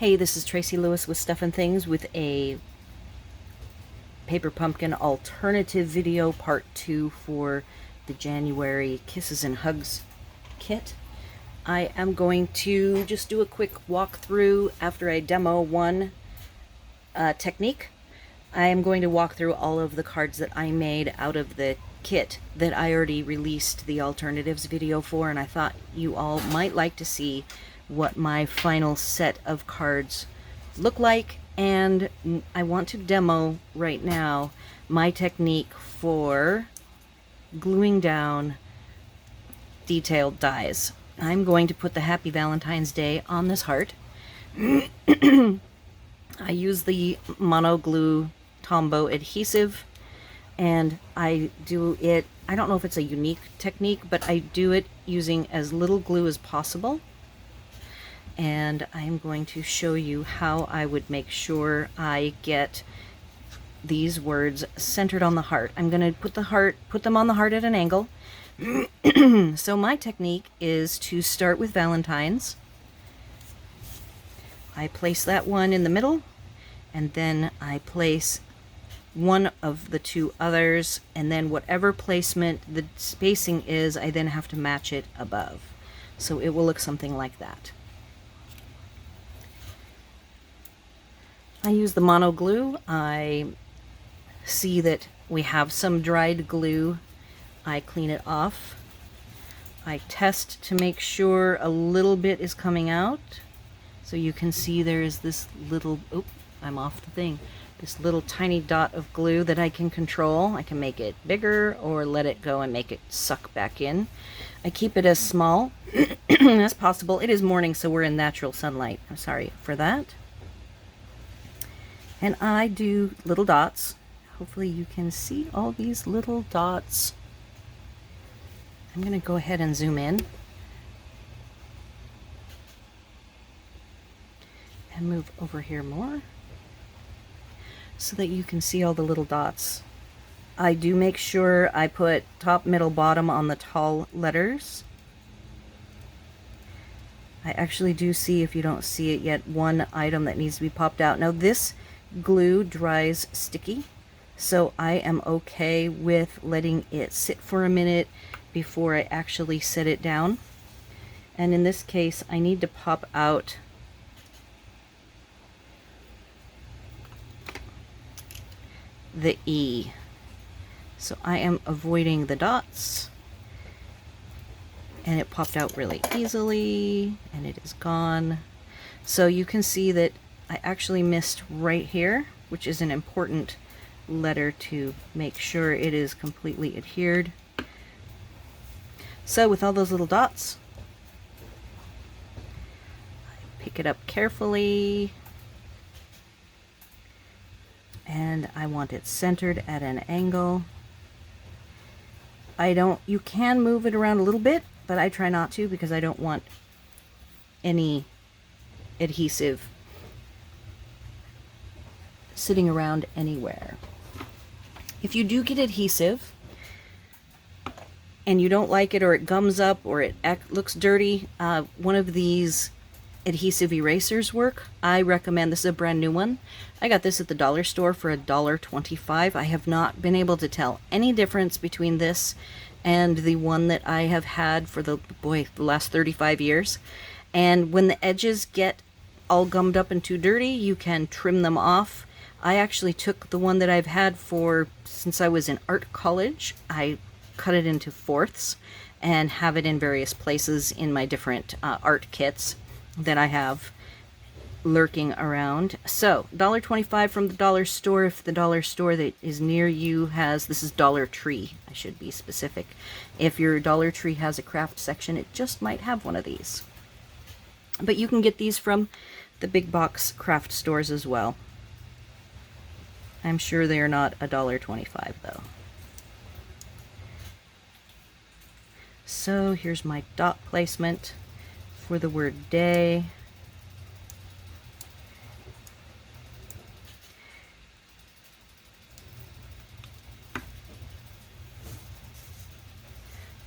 Hey, this is Tracy Lewis with Stuff and Things with a Paper Pumpkin alternative video part 2 for the January Kisses and Hugs kit. I am going to just do a quick walkthrough after I demo one technique. I am going to walk through all of the cards that I made out of the kit that I already released the alternatives video for, and I thought you all might like to see what my final set of cards look like. And I want to demo right now my technique for gluing down detailed dies. I'm going to put the Happy Valentine's Day on this heart. I use the Mono Glue Tombow adhesive, and I do it, I don't know if it's a unique technique, but I do it using as little glue as possible. And I am going to show you how I would make sure I get these words centered on the heart. I'm going to put them on the heart at an angle. So my technique is to start with Valentine's. I place that one in the middle, and then I place one of the two others, and then whatever placement the spacing is, I then have to match it above. So it will look something like that. I use the mono glue. I see that we have some dried glue. I clean it off. I test to make sure a little bit is coming out. So you can see there is this little, oop, I'm off the thing. This little tiny dot of glue that I can control. I can make it bigger or let it go and make it suck back in. I keep it as small as possible. It is morning, so we're in natural sunlight. I'm sorry for that. And I do little dots. Hopefully you can see all these little dots. I'm going to go ahead and zoom in and move over here more so that you can see all the little dots. I do make sure I put top, middle, bottom on the tall letters. I actually do see, if you don't see it yet, one item that needs to be popped out. Now this glue dries sticky, so I am okay with letting it sit for a minute before I actually set it down. And in this case, I need to pop out the E. So I am avoiding the dots, and it popped out really easily, and it is gone. So you can see that I actually missed right here, which is an important letter to make sure it is completely adhered. So with all those little dots, I pick it up carefully, and I want it centered at an angle. You can move it around a little bit, but I try not to because I don't want any adhesive sitting around anywhere. If you do get adhesive and you don't like it, or it gums up, or it looks dirty, one of these adhesive erasers work. I recommend, this is a brand new one. I got this at the dollar store for $1.25. I have not been able to tell any difference between this and the one that I have had for the last 35 years. And when the edges get all gummed up and too dirty, you can trim them off. I actually took the one that I've had since I was in art college. I cut it into fourths and have it in various places in my different art kits that I have lurking around. So $1.25 from the dollar store. If the dollar store that is near you has, this is Dollar Tree, I should be specific. If your Dollar Tree has a craft section, it just might have one of these. But you can get these from the big box craft stores as well. I'm sure they are not $1.25 though. So here's my dot placement for the word day.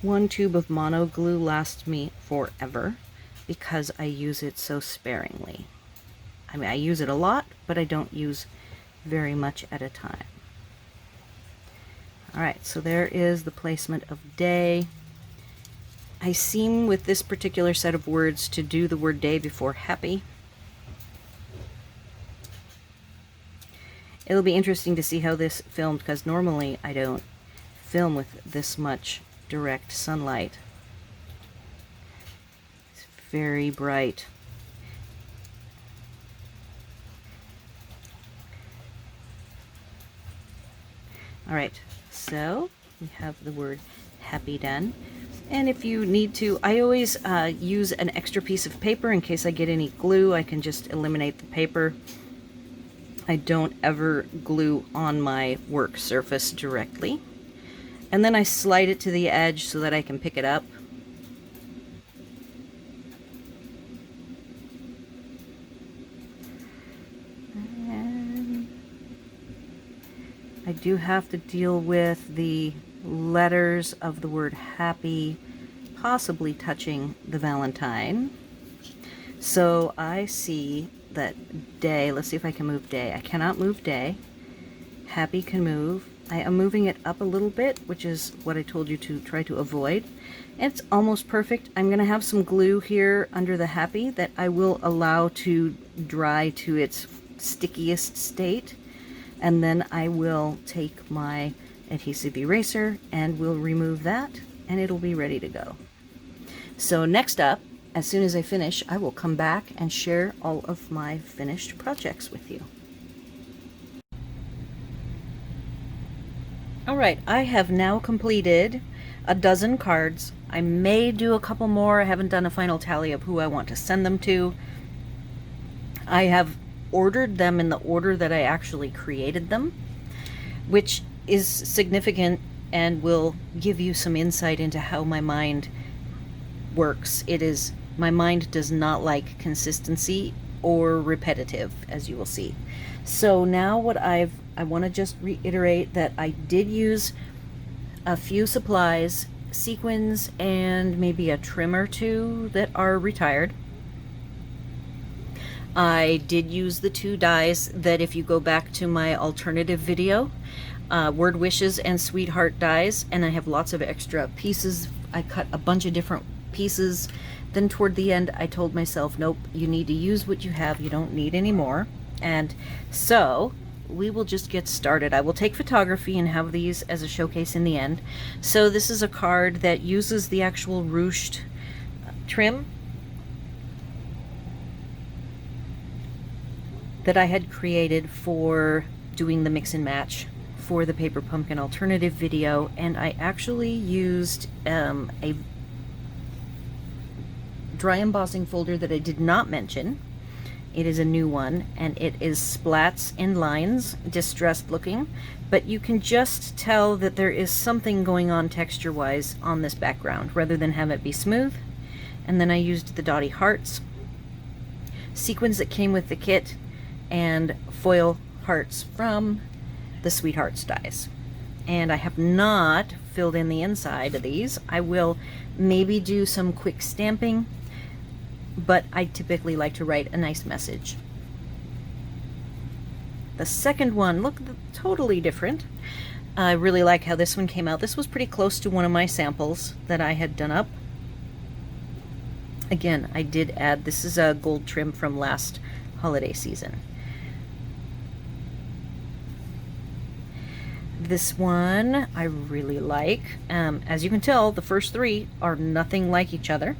One tube of mono glue lasts me forever because I use it so sparingly. I mean, I use it a lot, but I don't use very much at a time. All right, so there is the placement of day. I seem with this particular set of words to do the word day before happy. It'll be interesting to see how this filmed, because normally I don't film with this much direct sunlight. It's very bright. All right, so we have the word happy done. And if you need to, I always use an extra piece of paper in case I get any glue. I can just eliminate the paper. I don't ever glue on my work surface directly. And then I slide it to the edge so that I can pick it up. And I do have to deal with the letters of the word happy possibly touching the Valentine. So I see that day, let's see if I can move day. I cannot move day. Happy can move. I am moving it up a little bit, which is what I told you to try to avoid. And it's almost perfect. I'm going to have some glue here under the happy that I will allow to dry to its stickiest state. And then I will take my adhesive eraser and we'll remove that, and it'll be ready to go. So next up, as soon as I finish, I will come back and share all of my finished projects with you. All right, I have now completed a dozen cards. I may do a couple more. I haven't done a final tally of who I want to send them to. I have ordered them in the order that I actually created them, which is significant and will give you some insight into how my mind works. My mind does not like consistency or repetitive, as you will see. So now what I want to just reiterate that I did use a few supplies, sequins, and maybe a trim or two that are retired. I did use the 2 dies that, if you go back to my alternative video, Word Wishes and Sweetheart dies, and I have lots of extra pieces. I cut a bunch of different pieces. Then toward the end, I told myself, nope, you need to use what you have. You don't need any more. And so we will just get started. I will take photography and have these as a showcase in the end. So this is a card that uses the actual ruched trim that I had created for doing the mix and match for the Paper Pumpkin alternative video, and I actually used a dry embossing folder that I did not mention. It is a new one, and it is splats and lines, distressed looking, but you can just tell that there is something going on texture-wise on this background, rather than have it be smooth. And then I used the dotty hearts, sequins that came with the kit, and foil hearts from the Sweethearts dies. And I have not filled in the inside of these. I will maybe do some quick stamping, but I typically like to write a nice message. The second one, look, totally different. I really like how this one came out. This was pretty close to one of my samples that I had done up. Again, I did add, this is a gold trim from last holiday season. This one I really like. As you can tell, the first 3 are nothing like each other.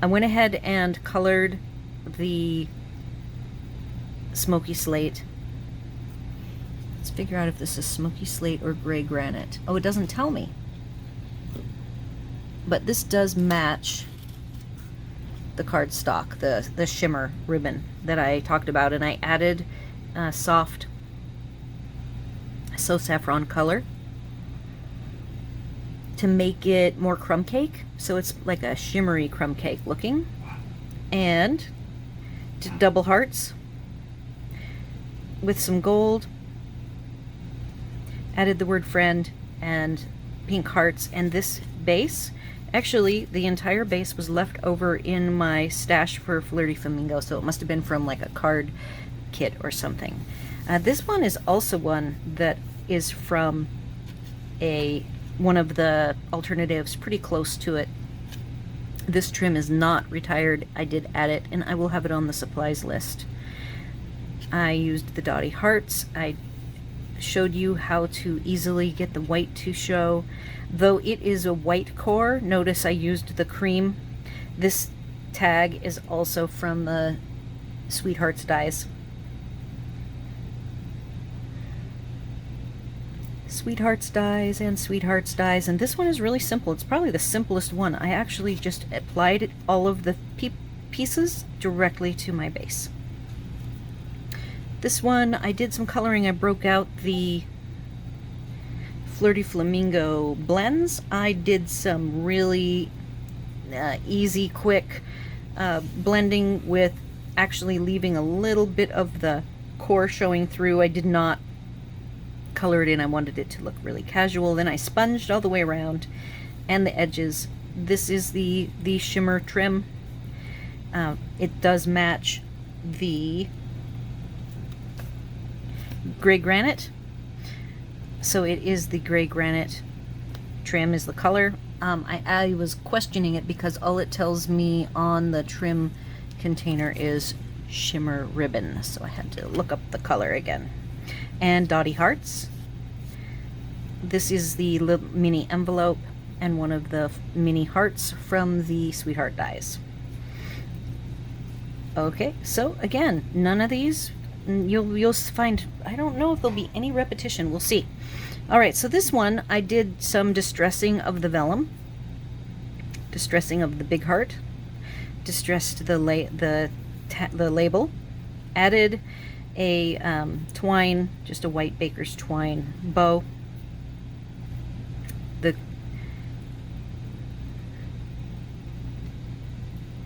I went ahead and colored the smoky slate. Let's figure out if this is smoky slate or gray granite. Oh, it doesn't tell me. But this does match the cardstock, the shimmer ribbon that I talked about, and I added soft So Saffron color to make it more crumb cake, so it's like a shimmery crumb cake looking. And double hearts with some gold, added the word friend and pink hearts, and this base Actually, the entire base was left over in my stash for Flirty Flamingo, so it must have been from like a card kit or something. This one is also one that is from one of the alternatives pretty close to it. This trim is not retired. I did add it, and I will have it on the supplies list. I used the Dottie Hearts. I showed you how to easily get the white to show. Though it is a white core, notice I used the cream. This tag is also from the Sweethearts dies. Sweethearts dies and Sweethearts dies, and this one is really simple. It's probably the simplest one. I actually just applied all of the pieces directly to my base. This one, I did some coloring. I broke out the Flirty Flamingo blends. I did some really easy, quick blending with actually leaving a little bit of the core showing through. I did not color it in. I wanted it to look really casual. Then I sponged all the way around and the edges. This is the shimmer trim. It does match the gray granite, so it is the gray granite trim is the color. I was questioning it because all it tells me on the trim container is shimmer ribbon, so I had to look up the color again. And Dottie Hearts. This is the little mini envelope and one of the mini hearts from the Sweetheart dies. Okay, so again, none of these you'll find, I don't know if there'll be any repetition, we'll see. Alright, so this one I did some distressing of the vellum, distressing of the big heart, distressed the label, added a twine, just a white baker's twine bow, the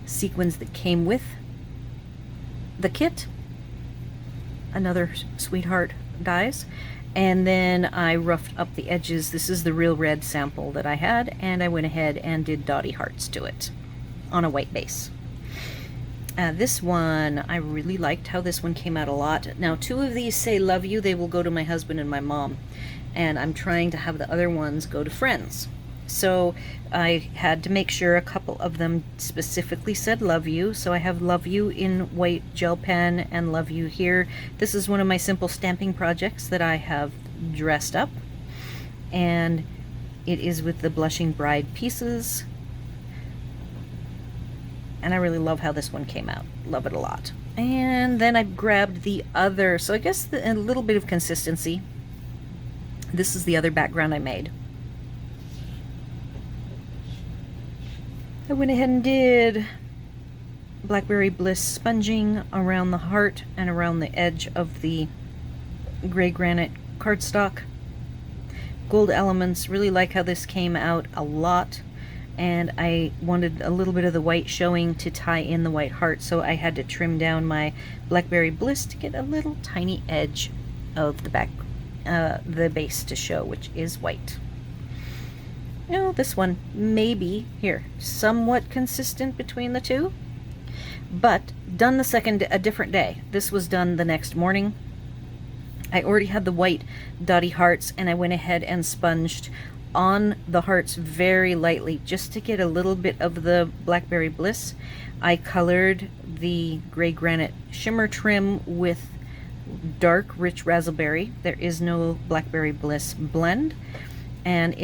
sequins that came with the kit, another Sweetheart dies, and then I roughed up the edges. This is the real red sample that I had, and I went ahead and did Dottie Hearts to it on a white base. This one, I really liked how this one came out a lot. Now, two of these say love you. They will go to my husband and my mom, and I'm trying to have the other ones go to friends. So I had to make sure a couple of them specifically said love you. So I have love you in white gel pen and love you here. This is one of my simple stamping projects that I have dressed up, and it is with the Blushing Bride pieces. And I really love how this one came out. Love it a lot. And then I grabbed the other, so I guess a little bit of consistency. This is the other background I made. I went ahead and did Blackberry Bliss sponging around the heart and around the edge of the gray granite cardstock. Gold elements, really like how this came out a lot, and I wanted a little bit of the white showing to tie in the white heart, so I had to trim down my Blackberry Bliss to get a little tiny edge of the back, the base to show, which is white. No, this one maybe here somewhat consistent between the two, but done a different day. This was done the next morning. I already had the white Dottie Hearts, and I went ahead and sponged on the hearts very lightly just to get a little bit of the Blackberry Bliss. I colored the gray granite shimmer trim with dark rich raspberry. There is no Blackberry Bliss blend, and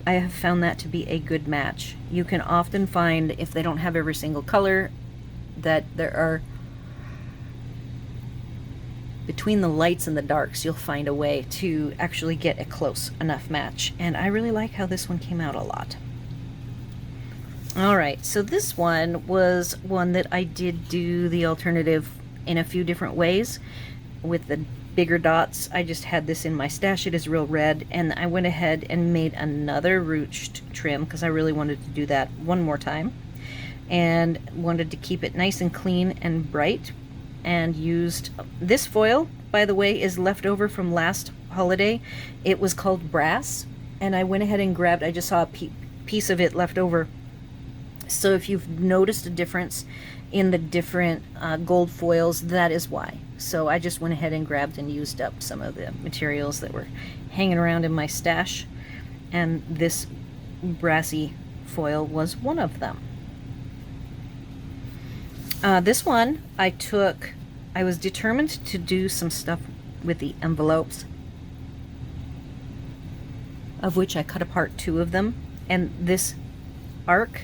I have found that to be a good match. You can often find, if they don't have every single color, that there are, between the lights and the darks, you'll find a way to actually get a close enough match. And I really like how this one came out a lot. Alright, so this one was one that I did do the alternative in a few different ways. With the bigger dots, I just had this in my stash. It is real red, and I went ahead and made another ruched trim because I really wanted to do that one more time, and wanted to keep it nice and clean and bright, and used this foil, by the way, is left over from last holiday. It was called Brass, and I went ahead and grabbed, I just saw a piece of it left over So if you've noticed a difference in the different gold foils, that is why. So I just went ahead and grabbed and used up some of the materials that were hanging around in my stash, and this brassy foil was one of them. This one I was determined to do some stuff with the envelopes, of which I cut apart 2 of them, and this arc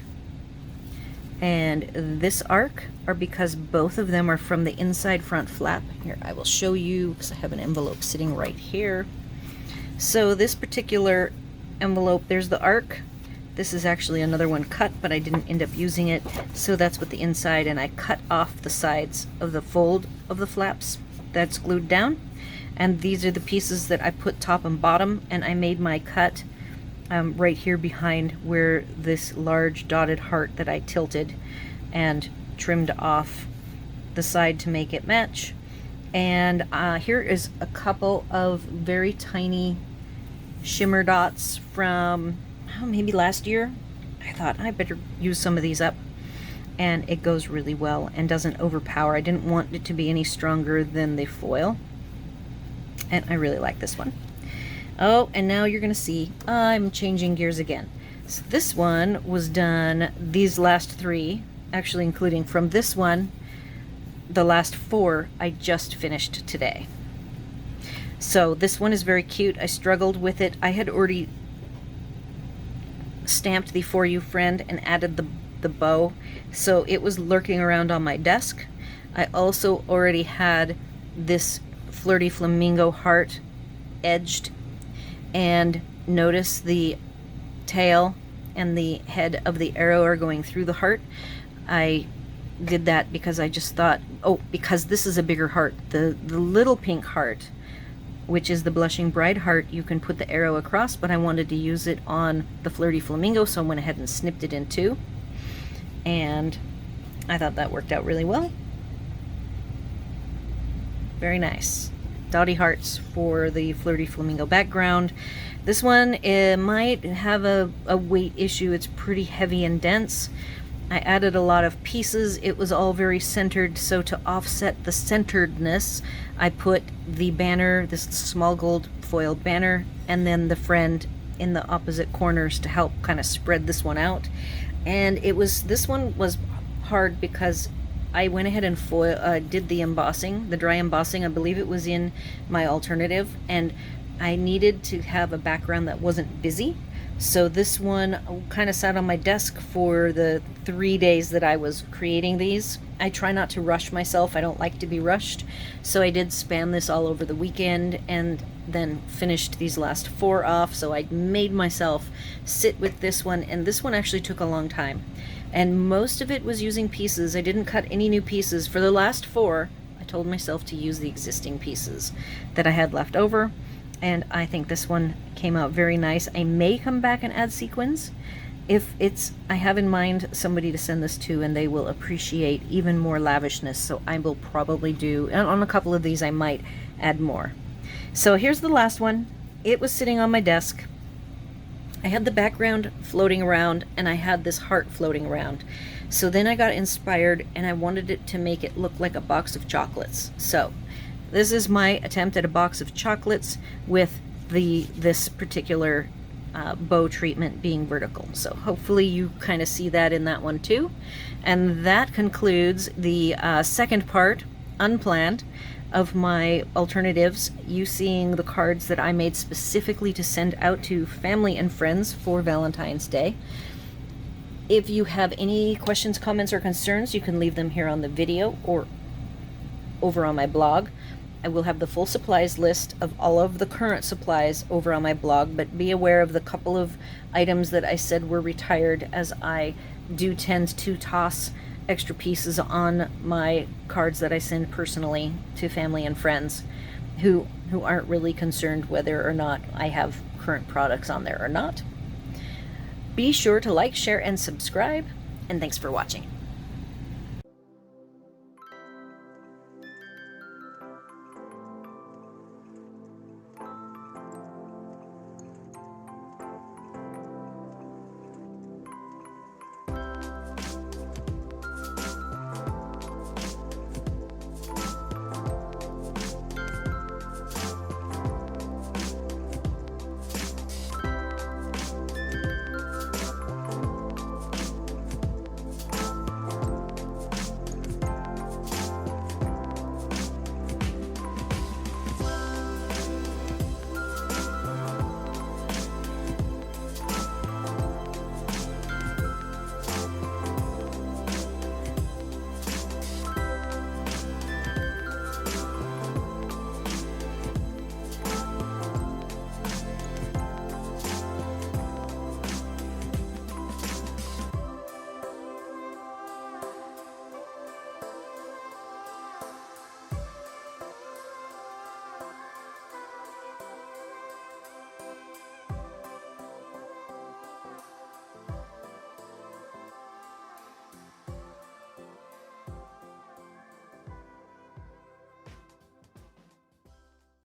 and this arc are because both of them are from the inside front flap. Here, I will show you because I have an envelope sitting right here. So this particular envelope, there's the arc. This is actually another one cut, but I didn't end up using it, so that's what the inside, and I cut off the sides of the fold of the flaps that's glued down, and these are the pieces that I put top and bottom, and I made my cut right here behind where this large dotted heart that I tilted and trimmed off the side to make it match. And here is a couple of very tiny shimmer dots from maybe last year. I thought I better use some of these up, and it goes really well and doesn't overpower. I didn't want it to be any stronger than the foil, and I really like this one. Oh, and now you're gonna see I'm changing gears again. So this one was done, these last 3, actually including from this one, the last 4 I just finished today. So this one is very cute. I struggled with it. I had already stamped the For You Friend and added the bow, so it was lurking around on my desk. I also already had this flirty flamingo heart edged, and notice the tail and the head of the arrow are going through the heart. I did that because I just thought, oh, because this is a bigger heart. The little pink heart, which is the Blushing Bride heart, you can put the arrow across, but I wanted to use it on the Flirty Flamingo, so I went ahead and snipped it in 2. And I thought that worked out really well. Very nice. Dotty hearts for the Flirty Flamingo background. This one, it might have a weight issue. It's pretty heavy and dense. I added a lot of pieces. It was all very centered, so to offset the centeredness, I put the banner, this small gold foil banner, and then the friend in the opposite corners to help kind of spread this one out. And this one was hard because I went ahead and did the embossing, the dry embossing. I believe it was in my alternative, and I needed to have a background that wasn't busy. So this one kind of sat on my desk for the 3 days that I was creating these. I try not to rush myself. I don't like to be rushed. So I did spam this all over the weekend and then finished these last 4 off. So I made myself sit with this one, and this one actually took a long time. And most of it was using pieces. I didn't cut any new pieces. For the last 4, I told myself to use the existing pieces that I had left over. And I think this one came out very nice. I may come back and add sequins if I have in mind somebody to send this to, and they will appreciate even more lavishness. So I will probably do, and on a couple of these I might add more. So here's the last one. It was sitting on my desk. I had the background floating around, and I had this heart floating around. So then I got inspired, and I wanted it to make it look like a box of chocolates. So this is my attempt at a box of chocolates with this particular bow treatment being vertical. So hopefully you kind of see that in that one too. And that concludes the second part, unplanned, of my alternatives, using the cards that I made specifically to send out to family and friends for Valentine's Day. If you have any questions, comments, or concerns, you can leave them here on the video or over on my blog. I will have the full supplies list of all of the current supplies over on my blog, but be aware of the couple of items that I said were retired, as I do tend to toss extra pieces on my cards that I send personally to family and friends who aren't really concerned whether or not I have current products on there or not. Be sure to like, share, and subscribe, and thanks for watching.